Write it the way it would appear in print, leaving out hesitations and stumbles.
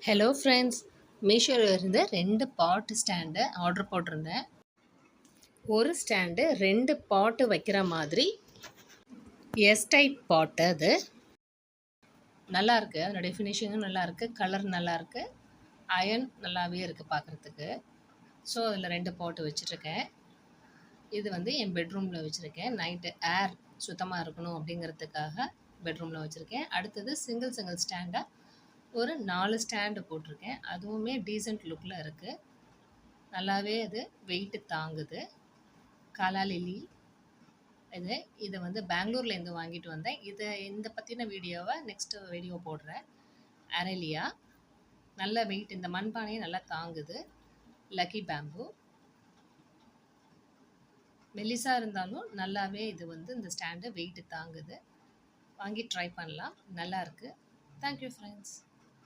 Hello friends, மீஷோவில் இருந்து 2 பாட் stand order போட்டிருந்தேன். ஒரு ஸ்டாண்டு 2 பாட்டு வைக்கிற மாதிரி எஸ் டைப் பாட்டு. அது நல்லாயிருக்கு, அதோட டெஃபினிஷனும் நல்லாயிருக்கு, கலர் நல்லாயிருக்கு, அயன் நல்லாவே இருக்குது பார்க்குறதுக்கு. ஸோ அதில் 2 பாட்டு வச்சுட்ருக்கேன். இது வந்து என் பெட்ரூமில் வச்சுருக்கேன். நைட்டு ஏர் சுத்தமாக இருக்கணும் அப்படிங்கிறதுக்காக பெட்ரூமில் வச்சுருக்கேன். அடுத்தது சிங்கிள் ஸ்டாண்டாக ஒரு 4 ஸ்டாண்டு போட்டிருக்கேன். அதுவுமே டீசென்ட் லுக்கில் இருக்குது. நல்லாவே அது வெயிட்டு தாங்குது. காலா லில்லி இதை வந்து பெங்களூர்லேருந்து வாங்கிட்டு வந்தேன். இந்த பற்றின வீடியோவை நெக்ஸ்ட்டு வீடியோ போடுறேன். அரேலியா நல்ல வெயிட், இந்த மண்பானையை நல்லா தாங்குது. லக்கி பேம்பு மெல்லிசாக இருந்தாலும் நல்லாவே இது வந்து இந்த ஸ்டாண்டு வெயிட்டு தாங்குது. வாங்கி ட்ரை பண்ணலாம், நல்லாயிருக்கு. Thank you friends.